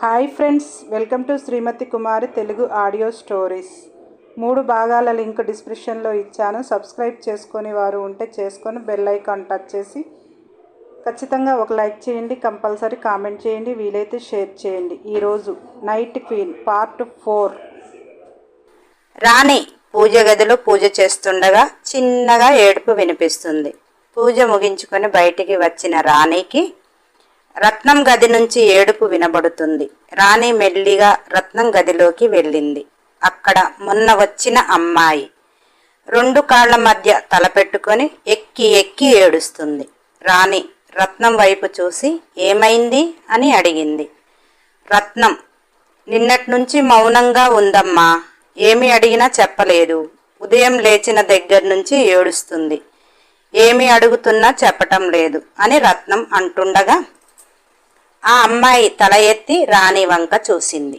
Hi friends, welcome to Shrimati Kumari Telugu audio stories. 3 భాగాల link డిస్క్రిప్షన్లో ఇచ్చాను. సబ్స్క్రైబ్ చేసుకొని వారు ఉంటే చేసుకొని బెల్ ఐకాన్ టచ్ చేసి ఖచ్చితంగా ఒక లైక్ చేయండి, కంపల్సరీ కామెంట్ చేయండి, వీలైతే షేర్ చేయండి. ఈరోజు నైట్ క్వీన్ పార్ట్ 4. రాణి పూజ గదిలో పూజ చేస్తుండగా చిన్నగా ఏడుపు వినిపిస్తుంది. పూజ ముగించుకొని బయటికి వచ్చిన రాణికి రత్నం గది నుంచి ఏడుపు వినబడుతుంది. రాణి మెల్లిగా రత్నం గదిలోకి వెళ్ళింది. అక్కడ మొన్న వచ్చిన అమ్మాయి 2 కాళ్ల మధ్య తలపెట్టుకొని ఎక్కి ఎక్కి ఏడుస్తుంది. రాణి రత్నం వైపు చూసి ఏమైంది అని అడిగింది. రత్నం, నిన్నటి నుంచి మౌనంగా ఉందమ్మా, ఏమి అడిగినా చెప్పలేదు. ఉదయం లేచిన దగ్గర నుంచి ఏడుస్తుంది, ఏమి అడుగుతున్నా చెప్పటం లేదు అని రత్నం అంటుండగా ఆ అమ్మాయి తల ఎత్తి రాణి వంక చూసింది.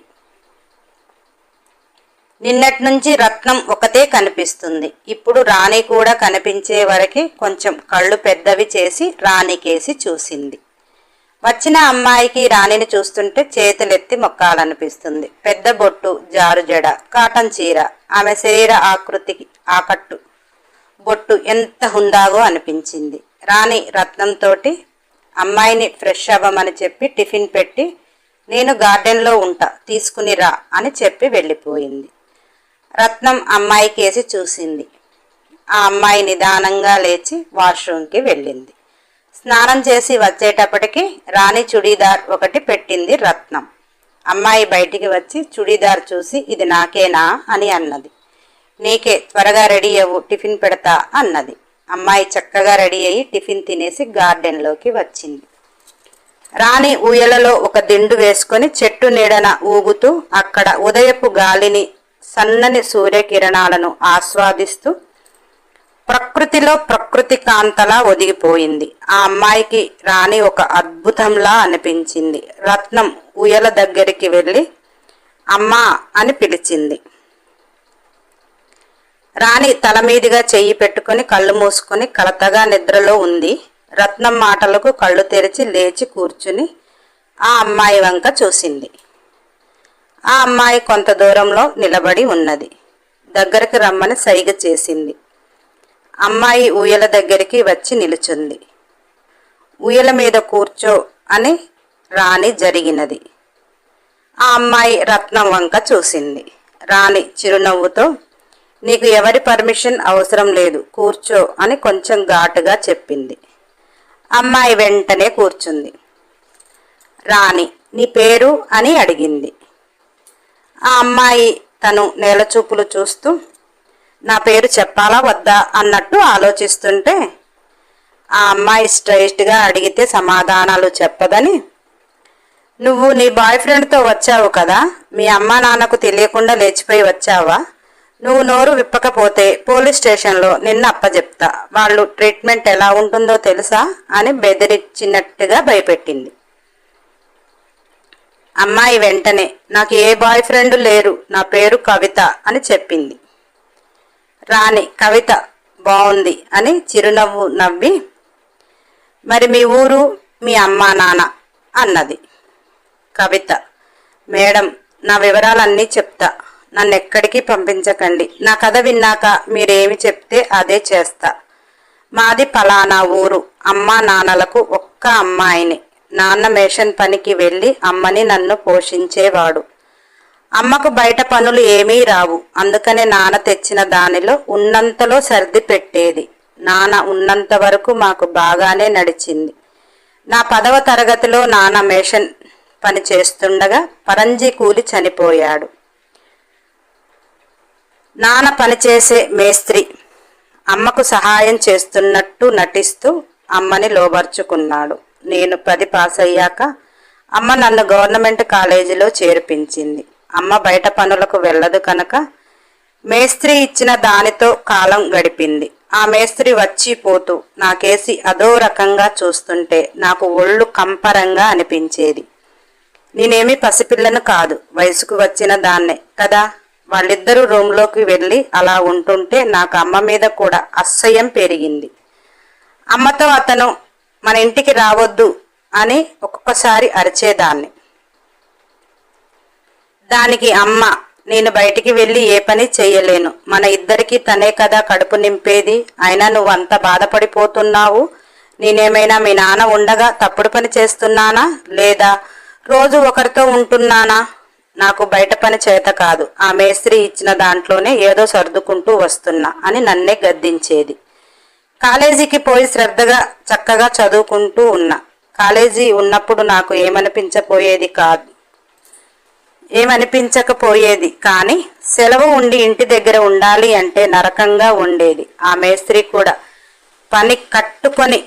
నిన్నటి నుంచి రత్నం ఒకతే కనిపిస్తుంది. ఇప్పుడు రాణి కూడా కనిపించే వరకే కొంచెం కళ్ళు పెద్దవి చేసి రాణికేసి చూసింది. వచ్చిన అమ్మాయికి రాణిని చూస్తుంటే చేతులెత్తి మొక్కాలనిపిస్తుంది. పెద్ద బొట్టు, జారు జడ, కాటన్ చీర, ఆమె శరీర ఆకృతికి ఆకట్టు బొట్టు ఎంత హుందాగో అనిపించింది. రాణి రత్నంతోటి అమ్మాయిని ఫ్రెష్ అవ్వమని చెప్పి టిఫిన్ పెట్టి నేను గార్డెన్లో ఉంటా, తీసుకుని రా అని చెప్పి వెళ్ళిపోయింది. రత్నం అమ్మాయి కేసి చూసింది. ఆ అమ్మాయి నిదానంగా లేచి వాష్రూమ్కి వెళ్ళింది. స్నానం చేసి వచ్చేటప్పటికి రాణి చుడీదార్ ఒకటి పెట్టింది రత్నం. అమ్మాయి బయటికి వచ్చి చుడీదార్ చూసి ఇది నాకేనా అని అన్నది. నీకే, త్వరగా రెడీ అవ్వు, టిఫిన్ పెడతా అన్నది. అమ్మాయి చక్కగా రెడీ అయ్యి టిఫిన్ తినేసి గార్డెన్లోకి వచ్చింది. రాణి ఊయలలో ఒక దిండు వేసుకొని చెట్టు నీడన ఊగుతూ అక్కడ ఉదయపు గాలిని, సన్నని సూర్యకిరణాలను ఆస్వాదిస్తూ ప్రకృతిలో ప్రకృతి కాంతలా ఒదిగిపోయింది. ఆ అమ్మాయికి రాణి ఒక అద్భుతంలా అనిపించింది. రత్నం ఊయల దగ్గరికి వెళ్ళి అమ్మా అని పిలిచింది. రాణి తల మీదుగా చెయ్యి పెట్టుకుని కళ్ళు మూసుకొని కలతగా నిద్రలో ఉంది. రత్నం మాటలకు కళ్ళు తెరిచి లేచి కూర్చుని ఆ అమ్మాయి వంక చూసింది. ఆ అమ్మాయి కొంత దూరంలో నిలబడి ఉన్నది. దగ్గరికి రమ్మని సైగ చేసింది. అమ్మాయి ఊయల దగ్గరికి వచ్చి నిలుచుంది. ఊయల మీద కూర్చో అని రాణి జరిగినది. ఆ అమ్మాయి రత్నం వంక చూసింది. రాణి చిరునవ్వుతో నీకు ఎవరి పర్మిషన్ అవసరం లేదు, కూర్చో అని కొంచెం ఘాటుగా చెప్పింది. అమ్మాయి వెంటనే కూర్చుంది. రాణి, నీ పేరు అని అడిగింది. ఆ అమ్మాయి తను నేలచూపులు చూస్తూ నా పేరు చెప్పాలా వద్దా అన్నట్టు ఆలోచిస్తుంటే ఆ అమ్మాయి స్ట్రైట్గా అడిగితే సమాధానాలు చెప్పదని, నువ్వు నీ బాయ్ ఫ్రెండ్తో వచ్చావు కదా, మీ అమ్మా నాన్నకు తెలియకుండా లేచిపోయి వచ్చావా? నువ్వు నోరు విప్పకపోతే పోలీస్ స్టేషన్లో నిన్ను అప్పచెప్తా, వాళ్ళు ట్రీట్మెంట్ ఎలా ఉంటుందో తెలుసా అని బెదిరించినట్టుగా భయపెట్టింది. అమ్మాయి వెంటనే నాకు ఏ బాయ్ ఫ్రెండ్ లేరు, నా పేరు కవిత అని చెప్పింది. రాణి కవిత బాగుంది అని చిరునవ్వు నవ్వి మరి మీ ఊరు, మీ అమ్మా నాన్న అన్నది. కవిత, మేడం నా వివరాలన్నీ చెప్తా, నన్ను ఎక్కడికి పంపించకండి, నా కథ విన్నాక మీరేమి చెప్తే అదే చేస్తా. మాది పలానా ఊరు, అమ్మా నాన్నలకు ఒక్క అమ్మాయిని. నాన్న మేషన్ పనికి వెళ్ళి అమ్మని నన్ను పోషించేవాడు. అమ్మకు బయట పనులు ఏమీ రావు, అందుకనే నాన్న తెచ్చిన దానిలో ఉన్నంతలో సర్ది పెట్టేది. నాన్న ఉన్నంత వరకు మాకు బాగానే నడిచింది. నా 10వ తరగతిలో నాన్న మేషన్ పని చేస్తుండగా పరంజి కూలి చనిపోయాడు. నాన్న పనిచేసే మేస్త్రి అమ్మకు సహాయం చేస్తున్నట్టు నటిస్తూ అమ్మని లోబర్చుకున్నాడు. నేను 10 పాస్ అయ్యాక అమ్మ నన్ను గవర్నమెంట్ కాలేజీలో చేర్పించింది. అమ్మ బయట పనులకు వెళ్ళదు కనుక మేస్త్రి ఇచ్చిన దానితో కాలం గడిపింది. ఆ మేస్త్రి వచ్చి పోతూ నాకేసి అదో రకంగా చూస్తుంటే నాకు ఒళ్ళు కంపరంగా అనిపించేది. నేనేమి పసిపిల్లను కాదు, వయసుకు వచ్చిన దాన్నే కదా. వాళ్ళిద్దరూ రూమ్లోకి వెళ్ళి అలా ఉంటుంటే నాకు అమ్మ మీద కూడా అసహ్యం పెరిగింది. అమ్మతో అతను మన ఇంటికి రావద్దు అని ఒక్కొక్కసారి అరిచేదాన్ని. దానికి అమ్మ, నేను బయటికి వెళ్ళి ఏ పని చెయ్యలేను, మన ఇద్దరికి తనే కదా కడుపు నింపేది, అయినా నువ్వంత బాధపడిపోతున్నావు. నేనేమైనా మీ నాన్న ఉండగా తప్పుడు పని చేస్తున్నానా, లేదా రోజు ఒకరితో ఉంటున్నానా? నాకు బయట పని చేత కాదు, ఆ మేస్త్రి ఇచ్చిన దాంట్లోనే ఏదో సర్దుకుంటూ వస్తున్నా అని నన్నే గద్దించేది. కాలేజీకి పోయి శ్రద్ధగా చక్కగా చదువుకుంటూ ఉన్నా. కాలేజీ ఉన్నప్పుడు నాకు ఏమనిపించకపోయేది కానీ సెలవు ఉండి ఇంటి దగ్గర ఉండాలి అంటే నరకంగా ఉండేది. ఆ మేస్త్రి కూడా పని కట్టుకొని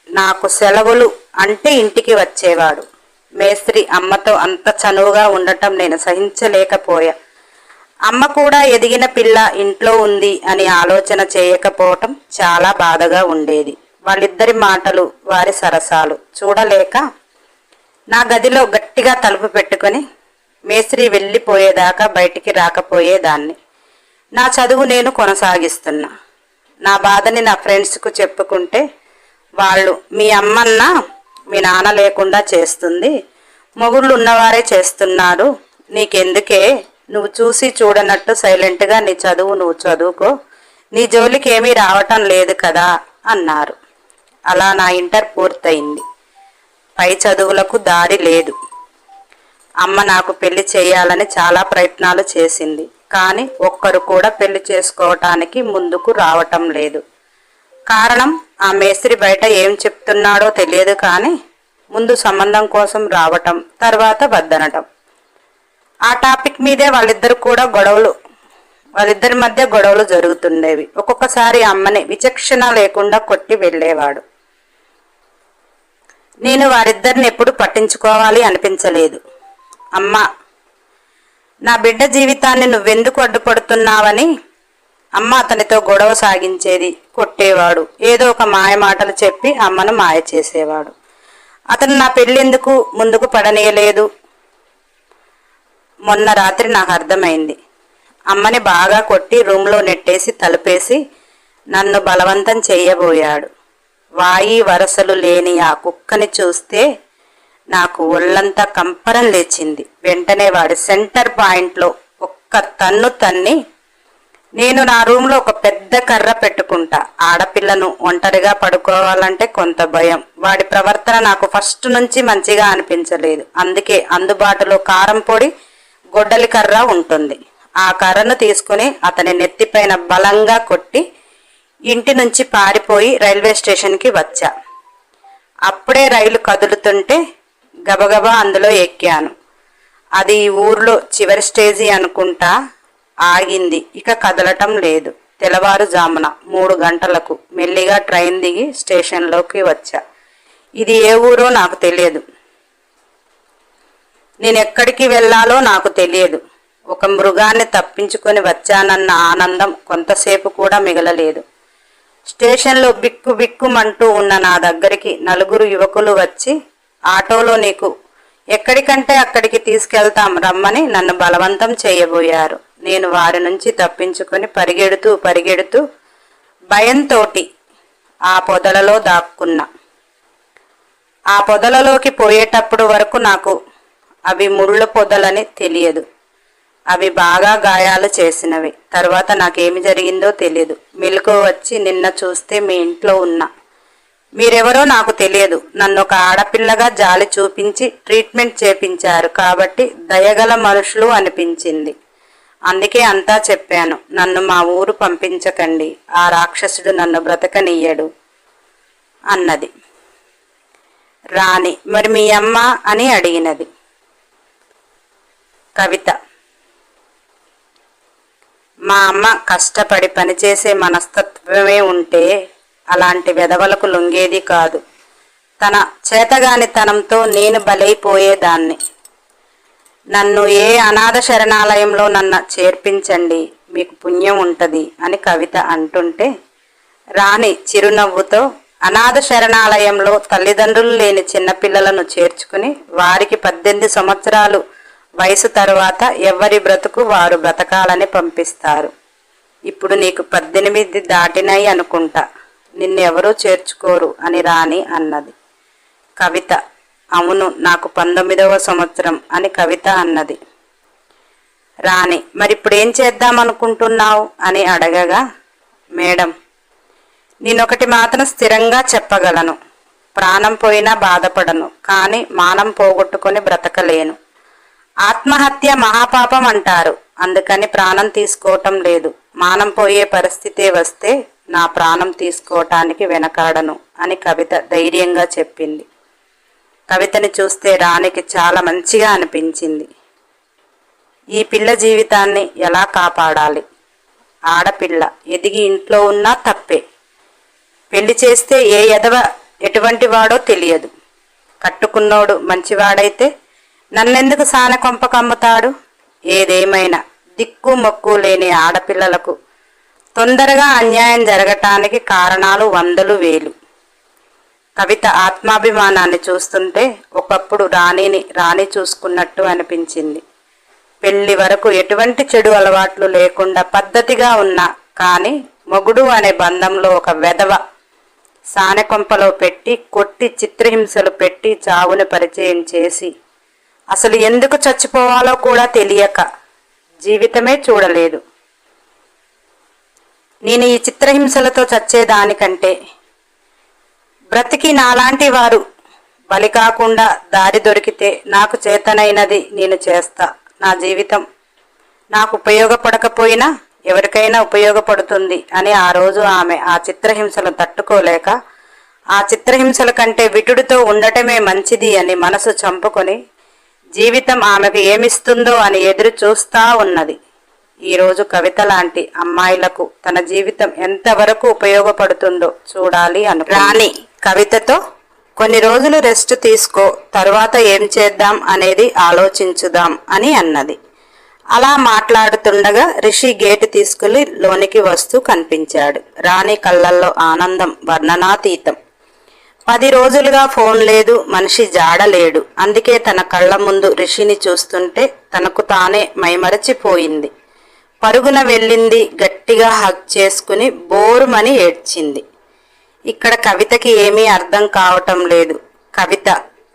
నాకు సెలవులు అంటే ఇంటికి వచ్చేవాడు. మేస్త్రి అమ్మతో అంత చనువుగా ఉండటం నేను సహించలేకపోయా. అమ్మ కూడా ఎదిగిన పిల్ల ఇంట్లో ఉంది అని ఆలోచన చేయకపోవటం చాలా బాధగా ఉండేది. వాళ్ళిద్దరి మాటలు, వారి సరసాలు చూడలేక నా గదిలో గట్టిగా తలుపు పెట్టుకొని మేస్త్రి వెళ్ళిపోయేదాకా బయటికి రాకపోయేదాన్ని. నా చదువు నేను కొనసాగిస్తున్నా. నా బాధని నా ఫ్రెండ్స్కు చెప్పుకుంటే వాళ్ళు, మీ అమ్మన్నా మీ నాన్న లేకుండా చేస్తుంది, మొగుళ్ళు ఉన్నవారే చేస్తున్నారు, నీకెందుకే, నువ్వు చూసి చూడనట్టు సైలెంట్గా నీ చదువు నువ్వు చదువుకో, నీ జోలికి ఏమీ రావటం లేదు కదా అన్నారు. అలా నా ఇంటర్ పూర్తయింది. పై చదువులకు దారి లేదు. అమ్మ నాకు పెళ్లి చేయాలని చాలా ప్రయత్నాలు చేసింది, కానీ ఒక్కరు కూడా పెళ్లి చేసుకోవటానికి ముందుకు రావటం లేదు. కారణం, ఆ మేస్త్రి బయట ఏం చెప్తున్నాడో తెలియదు కానీ ముందు సంబంధం కోసం రావటం, తర్వాత వద్దనటం. ఆ టాపిక్ మీదే వాళ్ళిద్దరి మధ్య గొడవలు జరుగుతుండేవి. ఒక్కొక్కసారి అమ్మని విచక్షణ లేకుండా కొట్టి వెళ్ళేవాడు. నేను వారిద్దరిని ఎప్పుడు పట్టించుకోవాలి అనిపించలేదు. అమ్మ, నా బిడ్డ జీవితాన్ని నువ్వెందుకు అడ్డుపడుతున్నావని అమ్మ అతనితో గొడవ సాగించేది, కొట్టేవాడు. ఏదో ఒక మాయ మాటలు చెప్పి అమ్మను మాయ చేసేవాడు. అతను నా పెళ్ళెందుకు ముందుకు పడనీయలేదు. మొన్న రాత్రి నాకు అర్థమైంది. అమ్మని బాగా కొట్టి రూమ్లో నెట్టేసి తలుపేసి నన్ను బలవంతం చెయ్యబోయాడు. వాయి వరసలు లేని ఆ కుక్కని చూస్తే నాకు ఒళ్ళంతా కంపరం లేచింది. వెంటనే వాడి సెంటర్ పాయింట్లో ఒక్క తన్ను తన్ని, నేను నా రూమ్లో ఒక పెద్ద కర్ర పెట్టుకుంటా. ఆడపిల్లను ఒంటరిగా పడుకోవాలంటే కొంత భయం. వాడి ప్రవర్తన నాకు ఫస్ట్ నుంచి మంచిగా అనిపించలేదు. అందుకే అందుబాటులో కారం పొడి, గొడ్డలి కర్ర ఉంటుంది. ఆ కర్రను తీసుకుని అతని నెత్తిపైన బలంగా కొట్టి ఇంటి నుంచి పారిపోయి రైల్వే స్టేషన్కి వచ్చా. అప్పుడే రైలు కదులుతుంటే గబగబా అందులో ఎక్కాను. అది ఈ ఊర్లో చివరి స్టేజీ అనుకుంటా. ఆగింది, ఇక కదలటం లేదు. తెల్లవారుజామున 3 గంటలకు మెల్లిగా ట్రైన్ దిగి స్టేషన్లోకి వచ్చా. ఇది ఏ ఊరో నాకు తెలియదు. నేనెక్కడికి వెళ్ళాలో నాకు తెలియదు. ఒక మృగాన్ని తప్పించుకొని వచ్చానన్న ఆనందం కొంతసేపు కూడా మిగలలేదు. స్టేషన్లో బిక్కు బిక్కుమంటూ ఉన్న నా దగ్గరికి 4 యువకులు వచ్చి, ఆటోలో నీకు ఎక్కడికంటే అక్కడికి తీసుకెళ్తాం రమ్మని నన్ను బలవంతం చేయబోయారు. నేను వారి నుంచి తప్పించుకొని పరిగెడుతూ భయంతోటి ఆ పొదలలో దాక్కున్నా. ఆ పొదలలోకి పోయేటప్పుడు వరకు నాకు అవి ముళ్ళ పొదలని తెలియదు. అవి బాగా గాయాలు చేసినవి. తర్వాత నాకేమి జరిగిందో తెలియదు. మెలకువ వచ్చి నిన్న చూస్తే మీ ఇంట్లో ఉన్నా. మీరెవరో నాకు తెలియదు. నన్ను ఒక ఆడపిల్లగా జాలి చూపించి ట్రీట్మెంట్ చేపించారు కాబట్టి దయగల మనుషులు అనిపించింది. అందుకే అంతా చెప్పాను. నన్ను మా ఊరు పంపించకండి, ఆ రాక్షసుడు నన్ను బ్రతకనియ్యడు అన్నది. రాణి, మరి మీ అమ్మ అని అడిగినది. కవిత, మా అమ్మ కష్టపడి పనిచేసే మనస్తత్వమే ఉంటే అలాంటి వెధవలకు లొంగేది కాదు. తన చేతగానితనంతో నేను బలైపోయేదాన్ని. నన్ను ఏ అనాథ శరణాలయంలో నన్ను చేర్పించండి, మీకు పుణ్యం ఉంటుంది అని కవిత అంటుంటే రాణి చిరునవ్వుతో, అనాథ శరణాలయంలో తల్లిదండ్రులు లేని చిన్నపిల్లలను చేర్చుకుని వారికి 18 సంవత్సరాలు వయసు తరువాత ఎవరి బ్రతుకు వారు బ్రతకాలని పంపిస్తారు. ఇప్పుడు నీకు 18 దాటినాయి అనుకుంటా, నిన్నెవరూ చేర్చుకోరు అని రాణి అన్నది. కవిత, అవును, నాకు 19వ సంవత్సరం అని కవిత అన్నది. రాణి మరిప్పుడేం చేద్దామనుకుంటున్నావు అని అడగగా, మేడం, నేనొకటి మాత్రం స్థిరంగా చెప్పగలను. ప్రాణం పోయినా బాధపడను, కానీ మానం పోగొట్టుకొని బ్రతకలేను. ఆత్మహత్య మహాపాపం అంటారు, అందుకని ప్రాణం తీసుకోవటం లేదు. మానం పోయే పరిస్థితే వస్తే నా ప్రాణం తీసుకోవటానికి వెనకాడను అని కవిత ధైర్యంగా చెప్పింది. కవితని చూస్తే రాణికి చాలా మంచిగా అనిపించింది. ఈ పిల్ల జీవితాన్ని ఎలా కాపాడాలి? ఆడపిల్ల ఎదిగి ఇంట్లో ఉన్నా తప్పే. పెళ్లి చేస్తే ఏ ఎదవ ఎటువంటి వాడో తెలియదు. కట్టుకున్నోడు మంచివాడైతే నన్నెందుకు సానెకొంప కమ్ముతాడు? ఏదేమైనా దిక్కు మొక్కు లేని ఆడపిల్లలకు తొందరగా అన్యాయం జరగటానికి కారణాలు వందలు వేలు. కవిత ఆత్మాభిమానాన్ని చూస్తుంటే ఒకప్పుడు రాణి చూసుకున్నట్టు అనిపించింది. పెళ్లి వరకు ఎటువంటి చెడు అలవాట్లు లేకుండా పద్ధతిగా ఉన్నా కానీ మొగుడు అనే బంధంలో ఒక వెధవ సానెకొంపలో పెట్టి కొట్టి చిత్రహింసలు పెట్టి చావుని పరిచయం చేసి అసలు ఎందుకు చచ్చిపోవాలో కూడా తెలియక జీవితమే చూడలేదు. నేను ఈ చిత్రహింసలతో చచ్చేదానికంటే బ్రతికి నాలాంటి వారు బలి కాకుండా దారి దొరికితే నాకు చేతనైనది నేను చేస్తా. నా జీవితం నాకు ఉపయోగపడకపోయినా ఎవరికైనా ఉపయోగపడుతుంది అని ఆ రోజు ఆమె ఆ చిత్రహింసలు తట్టుకోలేక ఆ చిత్రహింసల కంటే విటుడితో ఉండటమే మంచిది అని మనసు చంపుకొని జీవితం ఆమెకు ఏమిస్తుందో అని ఎదురు చూస్తా ఉన్నది. ఈరోజు కవిత లాంటి అమ్మాయిలకు తన జీవితం ఎంతవరకు ఉపయోగపడుతుందో చూడాలి రాణి కవితతో కొన్ని రోజులు రెస్ట్ తీసుకో, తరువాత ఏం చేద్దాం అనేది ఆలోచించుదాం అని అన్నది. అలా మాట్లాడుతుండగా రిషి గేటు తీసుకుని లోనికి వస్తూ కనిపించాడు. రాణి కళ్ళల్లో ఆనందం వర్ణనాతీతం. 10 రోజులుగా ఫోన్ లేదు, మనిషి జాడలేడు. అందుకే తన కళ్ళ ముందు రిషిని చూస్తుంటే తనకు తానే మైమరచిపోయింది. పరుగున వెళ్ళింది, గట్టిగా హగ్ చేసుకుని బోరుమని ఏడ్చింది. ఇక్కడ కవితకి ఏమీ అర్థం కావటం లేదు. కవిత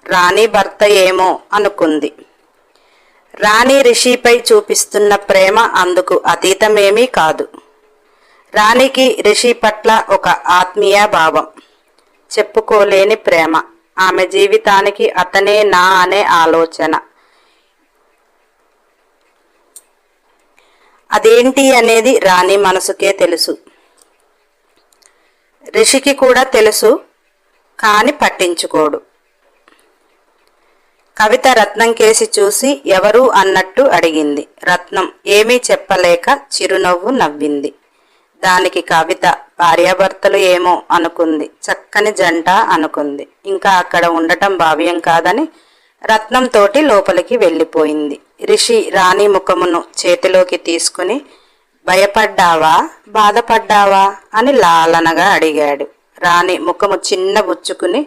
రాణి భర్త ఏమో అనుకుంది. రాణి రిషిపై చూపిస్తున్న ప్రేమ అందుకు అతీతమేమీ కాదు. రాణికి రిషి పట్ల ఒక ఆత్మీయ భావం, చెప్పుకోలేని ప్రేమ. ఆమె జీవితానికి అతనే నా అనే ఆలోచన. అదేంటి అనేది రాణి మనసుకే తెలుసు, రిషికి కూడా తెలుసు, కాని పట్టించుకోడు. కవిత రత్నం కేసి చూసి ఎవరు అన్నట్టు అడిగింది. రత్నం ఏమీ చెప్పలేక చిరునవ్వు నవ్వింది. దానికి కవిత భార్యాభర్తలు ఏమో అనుకుంది, చక్కని జంట అనుకుంది. ఇంకా అక్కడ ఉండటం భావ్యం కాదని రత్నం తోటి లోపలికి వెళ్ళిపోయింది. రిషి రాణి ముఖమును చేతిలోకి తీసుకుని భయపడ్డావా, బాధపడ్డావా అని లాలనగా అడిగాడు. రాణి ముఖము చిన్న బుచ్చుకుని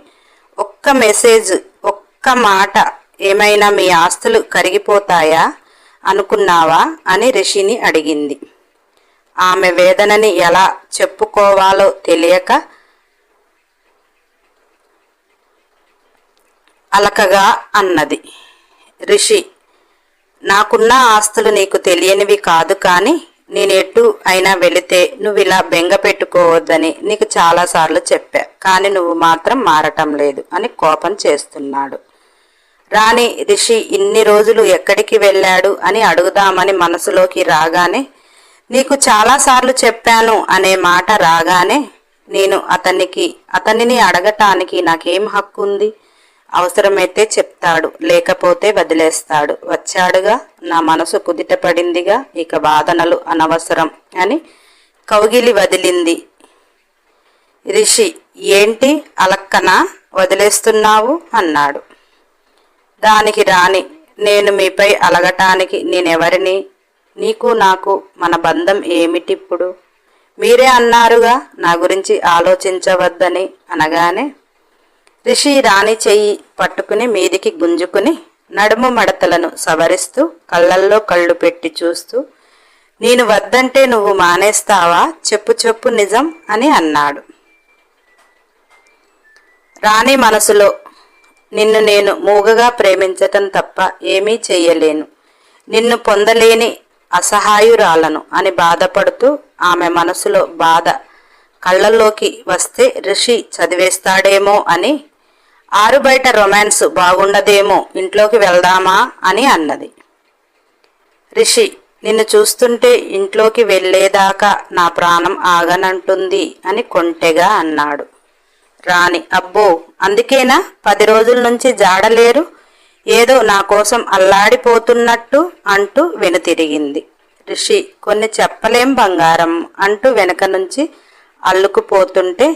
ఒక్క మెసేజ్, ఒక్క మాట, ఏమైనా మీ ఆస్తులు కరిగిపోతాయా అనుకున్నావా అని రిషిని అడిగింది. ఆమె వేదనని ఎలా చెప్పుకోవాలో తెలియక అలకగా అన్నది. రిషి, నాకున్న ఆస్తులు నీకు తెలియనివి కాదు, కానీ నేనెటు అయినా వెళితే నువ్వు ఇలా బెంగ పెట్టుకోవద్దని నీకు చాలాసార్లు చెప్పా, కానీ నువ్వు మాత్రం మారటం లేదు అని కోపం చేస్తున్నాడు. రాణి రిషి ఇన్ని రోజులు ఎక్కడికి వెళ్ళాడు అని అడుగుదామని మనసులోకి రాగానే, నీకు చాలాసార్లు చెప్పాను అనే మాట రాగానే, నేను అతనిని అడగటానికి నాకేం హక్కు ఉంది? అవసరమైతే చెప్తాడు, లేకపోతే వదిలేస్తాడు. వచ్చాడుగా, నా మనసు కుదిట పడిందిగా, ఇక వాదనలు అనవసరం అని కౌగిలి వదిలింది. రిషి, ఏంటి అలక్కనా వదిలేస్తున్నావు అన్నాడు. దానికి రాణి, నేను మీపై అలగటానికి నేనెవరిని? నీకు నాకు మన బంధం ఏమిటిప్పుడు? మీరే అన్నారుగా నా గురించి ఆలోచించవద్దని అనగానే రిషి రాణి చెయ్యి పట్టుకుని మీదికి గుంజుకుని నడుము మడతలను సవరిస్తూ కళ్ళల్లో కళ్ళు పెట్టి చూస్తూ, నేను వద్దంటే నువ్వు మానేస్తావా? చెప్పు నిజం అని అన్నాడు. రాణి మనసులో, నిన్ను నేను మూగగా ప్రేమించటం తప్ప ఏమీ చెయ్యలేను. నిన్ను పొందలేని అసహాయురాలను అని బాధపడుతూ ఆమె మనసులో బాధ కళ్ళల్లోకి వస్తే రిషి చదివేస్తాడేమో అని, ఆరు బయట రొమాన్స్ బాగుండదేమో, ఇంట్లోకి వెళ్దామా అని అన్నది. రిషి, నిన్ను చూస్తుంటే ఇంట్లోకి వెళ్ళేదాకా నా ప్రాణం ఆగనంటుంది అని కొంటెగా అన్నాడు. రాణి, అబ్బో అందుకేనా 10 రోజుల నుంచి జాడలేరు, ఏదో నా కోసం అల్లాడిపోతున్నట్టు అంటూ వెనుతిరిగింది. రిషి, కొన్ని చెప్పలేం బంగారం అంటూ వెనక నుంచి అల్లుకుపోతుంటే,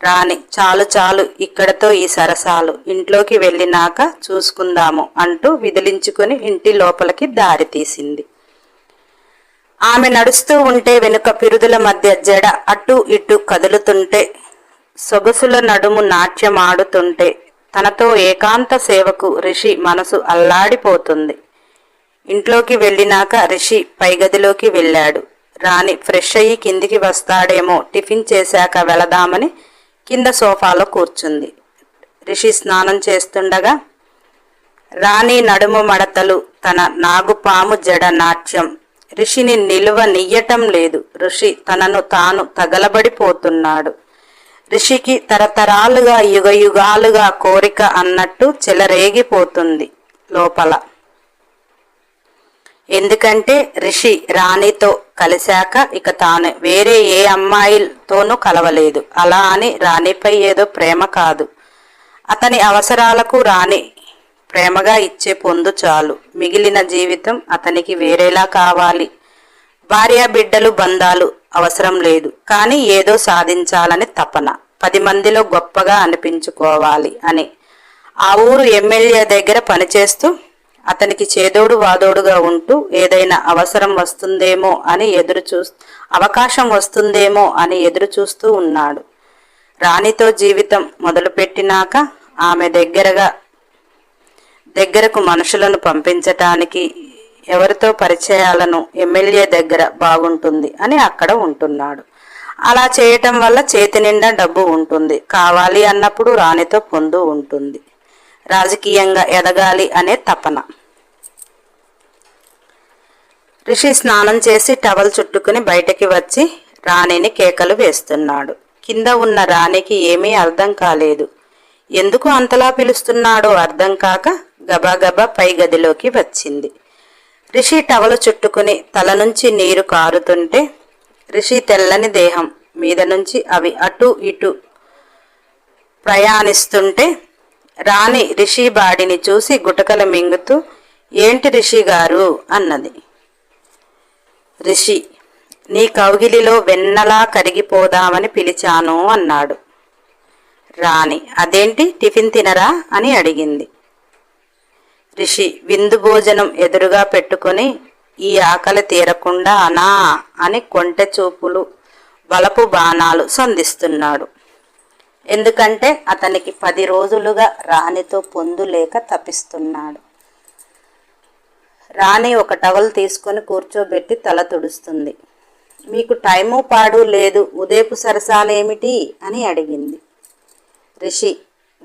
రాణి, చాలు చాలు ఇక్కడతో ఈ సరసాలు, ఇంట్లోకి వెళ్ళినాక చూసుకుందాము అంటూ విదిలించుకుని ఇంటి లోపలికి దారి తీసింది. ఆమె నడుస్తూ ఉంటే వెనుక పిరుదుల మధ్య జడ అటు ఇటు కదులుతుంటే, సొగసుల నడుము నాట్యమాడుతుంటే, తనతో ఏకాంత సేవకు రిషి మనసు అల్లాడిపోతుంది. ఇంట్లోకి వెళ్ళినాక రిషి పైగదిలోకి వెళ్ళాడు. రాణి ఫ్రెష్ అయ్యి కిందికి వస్తాడేమో, టిఫిన్ చేశాక వెళదామని కింద సోఫాలో కూర్చుంది. రిషి స్నానం చేస్తుండగా రాణి నడుము మడతలు, తన నాగుపాము జడ నాట్యం రిషిని నిలువ నియ్యటం లేదు. రిషి తనను తాను తగలబడిపోతున్నాడు. రిషికి తరతరాలుగా యుగయుగాలుగా కోరిక అన్నట్టు చెలరేగిపోతుంది లోపల. ఎందుకంటే రిషి రాణితో కలిశాక ఇక తాను వేరే ఏ అమ్మాయితోనూ కలవలేదు. అలా అని రాణిపై ఏదో ప్రేమ కాదు, అతని అవసరాలకు రాణి ప్రేమగా ఇచ్చే పొందు చాలు. మిగిలిన జీవితం అతనికి వేరేలా కావాలి. భార్య బిడ్డలు బంధాలు అవసరం లేదు, కానీ ఏదో సాధించాలని తపన, 10 మందిలో గొప్పగా అనిపించుకోవాలి అని. ఆ ఊరు ఎమ్మెల్యే దగ్గర పనిచేస్తూ అతనికి చేదోడు వాదోడుగా ఉంటూ ఏదైనా అవసరం వస్తుందేమో అని అవకాశం వస్తుందేమో అని ఎదురు చూస్తూ ఉన్నాడు. రాణితో జీవితం మొదలుపెట్టినాక ఆమె దగ్గరకు మనుషులను పంపించటానికి ఎవరితో పరిచయాలను ఎమ్మెల్యే దగ్గర బాగుంటుంది అని అక్కడ ఉంటున్నాడు. అలా చేయటం వల్ల చేతి నిండా డబ్బు ఉంటుంది. కావాలి అన్నప్పుడు రాణితో పొందు ఉంటుంది. రాజకీయంగా ఎదగాలి అనే తపన. రిషి స్నానం చేసి టవల్ చుట్టుకుని బయటకి వచ్చి రాణిని కేకలు వేస్తున్నాడు. కింద ఉన్న రాణికి ఏమీ అర్థం కాలేదు. ఎందుకు అంతలా పిలుస్తున్నాడో అర్థం కాక గబాగబా పై గదిలోకి వచ్చింది. రిషి టవలు చుట్టుకుని తల నుంచి నీరు కారుతుంటే, రిషి తెల్లని దేహం మీద నుంచి అవి అటు ఇటు ప్రయాణిస్తుంటే రాణి రిషి బాడిని చూసి గుటకలు మింగుతూ, ఏంటి రిషి గారు అన్నది. రిషి, నీ కౌగిలిలో వెన్నలా కరిగిపోదామని పిలిచాను అన్నాడు. రాణి, అదేంటి టిఫిన్ తినరా అని అడిగింది. రిషి విందు భోజనం ఎదురుగా పెట్టుకుని ఈ ఆకలి తీరకుండా అనా అని కొంటె చూపులు వలపు బాణాలు సంధిస్తున్నాడు. ఎందుకంటే అతనికి 10 రోజులుగా రాణితో పొందు లేక తపిస్తున్నాడు. రాణి ఒక టవల్ తీసుకొని కూర్చోబెట్టి తల తుడుస్తుంది. మీకు టైము పాడు లేదు, ఉదయపు సరసాలేమిటి అని అడిగింది. రిషి,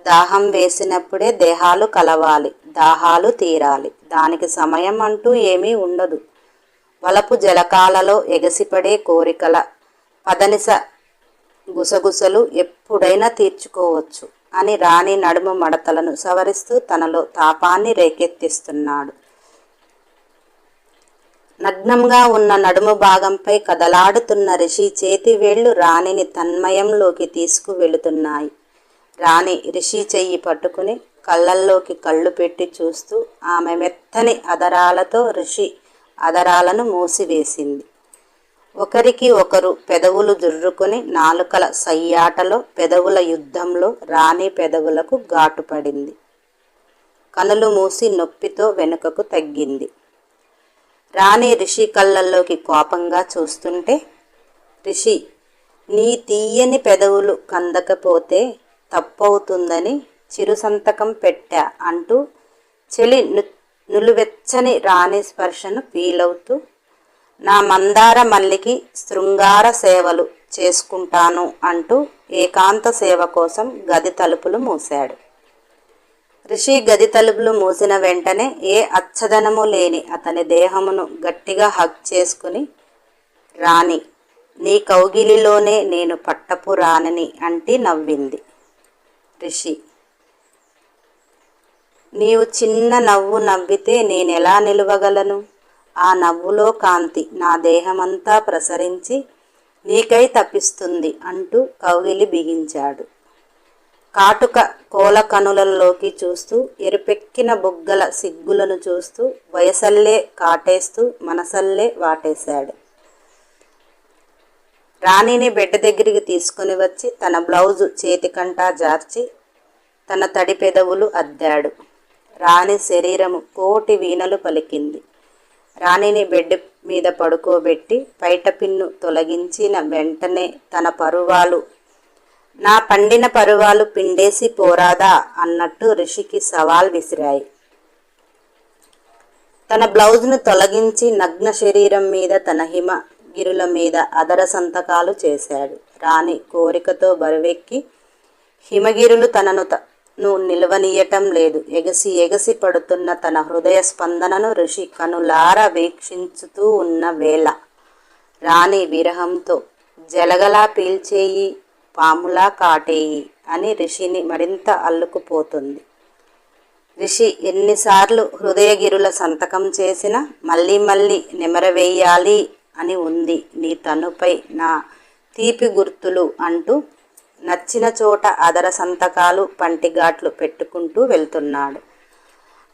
దాహం వేసినప్పుడే దేహాలు కలవాలి, దాహాలు తీరాలి, దానికి సమయం అంటూ ఏమీ ఉండదు. వలపు జలకాలలో ఎగసిపడే కోరికల పదనిస గుసగుసలు ఎప్పుడైనా తీర్చుకోవచ్చు అని రాణి నడుము మడతలను సవరిస్తూ తనలో తాపాన్ని రేకెత్తిస్తున్నాడు. నగ్నంగా ఉన్న నడుము భాగంపై కదలాడుతున్న రిషి చేతి వేళ్లు రాణిని తన్మయంలోకి తీసుకువెళుతున్నాయి. రాణి రిషి చెయ్యి పట్టుకుని కళ్ళల్లోకి కళ్ళు పెట్టి చూస్తూ ఆమె మెత్తని అదరాలతో రిషి అదరాలను మూసివేసింది. ఒకరికి ఒకరు పెదవులు జుర్రుకొని నాలుకల సయ్యాటలో, పెదవుల యుద్ధంలో రాణి పెదవులకు ఘాటు పడింది. కనులు మూసి నొప్పితో వెనుకకు తగ్గింది. రాణి రిషి కళ్ళల్లోకి కోపంగా చూస్తుంటే, రిషి, నీ తీయని పెదవులు కందకపోతే తప్పవుతుందని చిరు సంతకం పెట్టా అంటూ చెలి నులువెచ్చని రాణి స్పర్శను ఫీలవుతూ, నా మందార మల్లికి శృంగార సేవలు చేసుకుంటాను అంటూ ఏకాంత సేవ కోసం గది తలుపులు మూశాడు. ఋషి గది తలుపులు మూసిన వెంటనే ఏ అచ్చదనము లేని అతని దేహమును గట్టిగా హగ్ చేసుకుని, రాణి, నీ కౌగిలిలోనే నేను పట్టపు రాణిని అంటి నవ్వింది. ఋషి, నీవు చిన్న నవ్వు నవ్వితే నేనెలా నిలవగలను? ఆ నవ్వులో కాంతి నా దేహమంతా ప్రసరించి నీకై తప్పిస్తుంది అంటూ కౌగిలి బిగించాడు. కాటుక కోల కనులలోకి చూస్తూ, ఎరుపెక్కిన బుగ్గల సిగ్గులను చూస్తూ, వయసల్లే కాటేస్తూ మనసల్లే వాటేశాడు. రాణిని బెడ్ దగ్గరికి తీసుకుని వచ్చి తన బ్లౌజు చేతికంటా జార్చి తన తడి పెదవులు అద్దాడు. రాణి శరీరము కోటి వీణలు పలికింది. రాణిని బెడ్ మీద పడుకోబెట్టి పైట పిన్ను తొలగించిన వెంటనే తన పరువాలు, నా పండిన పరువాలు పిండేసి పోరాదా అన్నట్టు ఋషికి సవాల్ విసిరాయి. తన బ్లౌజ్ను తొలగించి నగ్న శరీరం మీద తన హిమగిరుల మీద అదర సంతకాలు చేశాడు. రాణి కోరికతో బరువెక్కి హిమగిరులు తనను నిలవనీయటం లేదు. ఎగసి ఎగసి పడుతున్న తన హృదయ స్పందనను ఋషి కనులార వీక్షించుతూ ఉన్న వేళ రాణి విరహంతో జలగలా పీల్చేయి, పాములా కాటేయి అని ఋషిని మరింత అల్లుకుపోతుంది. ఋషి ఎన్నిసార్లు హృదయగిరుల సంతకం చేసినా మళ్ళీ మళ్ళీ నెమరవేయాలి అని ఉంది నీ తనుపై నా తీపి గుర్తులు అంటూ నచ్చిన చోట అదర సంతకాలు పంటిఘాట్లు పెట్టుకుంటూ వెళ్తున్నాడు.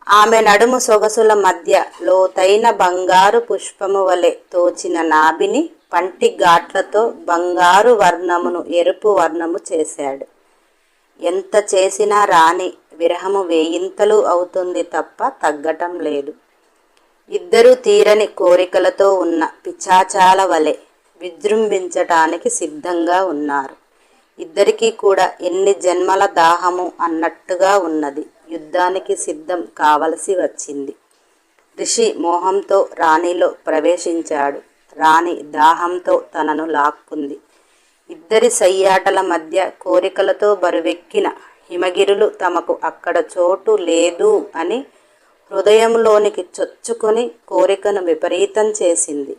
ఆమె నడుము సొగసుల మధ్య లోతైన బంగారు పుష్పము వలె తోచిన నాభిని పంటి ఘాట్లతో బంగారు వర్ణమును ఎరుపు వర్ణము చేశాడు. ఎంత చేసినా రాణి విరహము వేయింతలు అవుతుంది తప్ప తగ్గటం లేదు. ఇద్దరూ తీరని కోరికలతో ఉన్న పిచాచాల వలె విజృంభించటానికి సిద్ధంగా ఉన్నారు. ఇద్దరికీ కూడా ఎన్ని జన్మల దాహము అన్నట్టుగా ఉన్నది. యుద్ధానికి సిద్ధం కావలసి వచ్చింది. ఋషి మోహంతో రాణిలో ప్రవేశించాడు. రాణి దాహంతో తనను లాక్కుంది. ఇద్దరి సయ్యాటల మధ్య కోరికలతో బరువెక్కిన హిమగిరులు తమకు అక్కడ చోటు లేదు అని హృదయంలోనికి చొచ్చుకొని కోరికను విపరీతం చేసింది.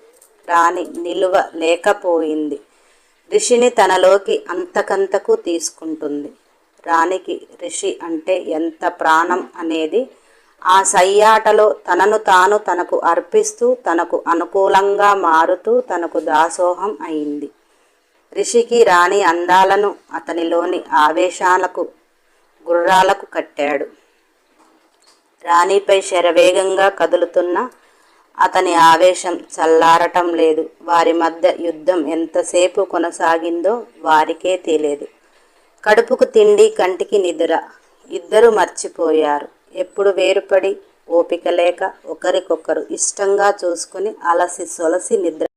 రాణి నిలువ లేకపోయింది. ఋషిని తనలోకి అంతకంతకు తీసుకుంటుంది. రాణికి ఋషి అంటే ఎంత ప్రాణం అనేది ఆ సయ్యాటలో తనను తాను తనకు అర్పిస్తూ, తనకు అనుకూలంగా మారుతూ తనకు దాసోహం అయింది. ఋషికి రాణి అందాలను అతనిలోని ఆవేశాలకు గుర్రాలకు కట్టాడు. రాణిపై శరవేగంగా కదులుతున్న అతని ఆవేశం చల్లారటం లేదు. వారి మధ్య యుద్ధం ఎంతసేపు కొనసాగిందో వారికే తెలియదు. కడుపుకు తిండి, కంటికి నిద్ర ఇద్దరు మర్చిపోయారు. ఎప్పుడు వేరుపడి ఓపిక లేక ఒకరికొకరు ఇష్టంగా చూసుకుని అలసి సొలసి నిద్ర